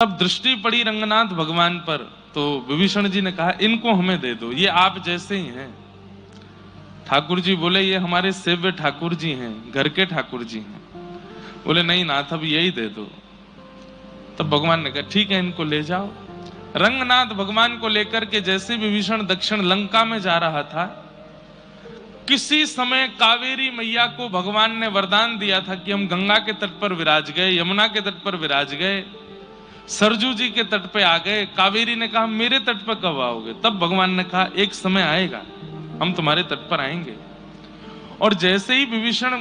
अब दृष्टि पड़ी रंगनाथ भगवान पर, तो विभीषण जी ने कहा इनको हमें दे दो, ये आप जैसे ही हैं। ठाकुर जी बोले ये हमारे सेव्य ठाकुर जी हैं, घर के ठाकुर जी हैं। बोले नहीं नाथ अब यही दे दो। तब भगवान ने कहा ठीक है इनको ले जाओ। रंगनाथ भगवान को लेकर के जैसे विभीषण दक्षिण लंका में जा रहा था, किसी समय कावेरी मैया को भगवान ने वरदान दिया था कि हम गंगा के तट पर विराज गए, यमुना के तट पर विराज गए, सरजू जी के तट पे आ गए। कावेरी ने कहा मेरे तट पर कब आओगे? तब भगवान ने कहा एक समय आएगा हम तुम्हारे तट पर आएंगे। और जैसे ही विभीषण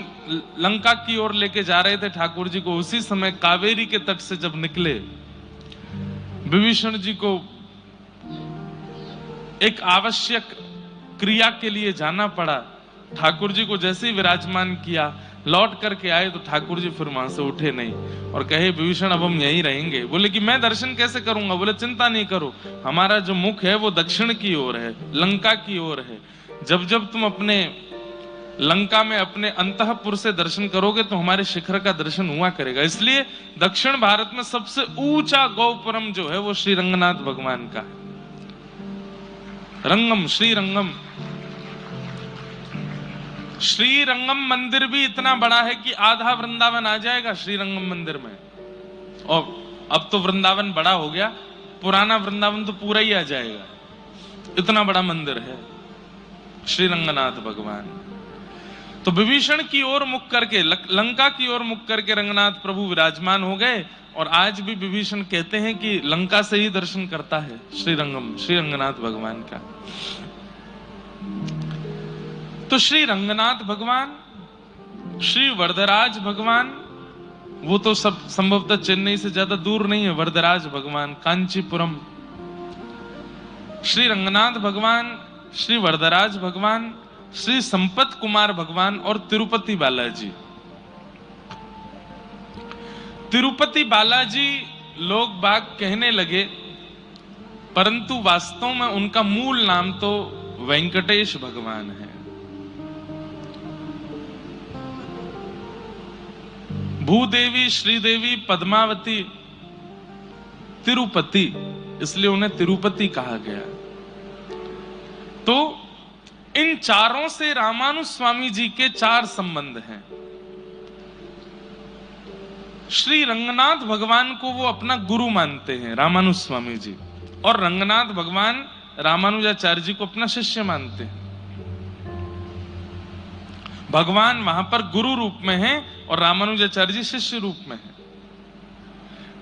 लंका की ओर लेके जा रहे थे ठाकुर जी को, उसी समय कावेरी के तट से जब निकले, विभीषण जी को एक आवश्यक क्रिया के लिए जाना पड़ा। ठाकुर जी को जैसे ही विराजमान किया, लौट करके आए तो ठाकुर जी फिर वहां से उठे नहीं और कहे विभीषण अब हम यहीं रहेंगे। बोले कि मैं दर्शन कैसे करूंगा? बोले चिंता नहीं करो, हमारा जो मुख है वो दक्षिण की ओर है, लंका की ओर है। जब जब तुम अपने लंका में अपने अंतःपुर से दर्शन करोगे तो हमारे शिखर का दर्शन हुआ करेगा। इसलिए दक्षिण भारत में सबसे ऊंचा गौपुरम जो है वो श्री रंगनाथ भगवान का है। रंगम, श्री रंगम। श्री रंगम मंदिर भी इतना बड़ा है कि आधा वृंदावन आ जाएगा श्री रंगम मंदिर में। और अब तो वृंदावन बड़ा हो गया, पुराना वृंदावन तो पूरा ही आ जाएगा, इतना बड़ा मंदिर है श्री रंगनाथ भगवान। तो विभीषण की ओर मुख करके, लंका की ओर मुख करके रंगनाथ प्रभु विराजमान हो गए। और आज भी विभीषण कहते हैं कि लंका से ही दर्शन करता है श्री रंगम, श्री रंगनाथ भगवान का। तो श्री रंगनाथ भगवान, श्री वरदराज भगवान, वो तो सब संभवतः चेन्नई से ज्यादा दूर नहीं है। वरदराज भगवान कांचीपुरम, श्री रंगनाथ भगवान, श्री वरदराज भगवान, श्री संपत कुमार भगवान और तिरुपति बालाजी। तिरुपति बालाजी लोग बाग कहने लगे, परंतु वास्तव में उनका मूल नाम तो वेंकटेश भगवान है। भूदेवी, श्रीदेवी, पद्मावती, तिरुपति, इसलिए उन्हें तिरुपति कहा गया। तो इन चारों से रामानुज स्वामी जी के चार संबंध हैं। श्री रंगनाथ भगवान को वो अपना गुरु मानते हैं रामानुज स्वामी जी, और रंगनाथ भगवान रामानुजाचार्य जी को अपना शिष्य मानते हैं। भगवान वहां पर गुरु रूप में हैं और रामानुजाचार्य जी शिष्य रूप में हैं।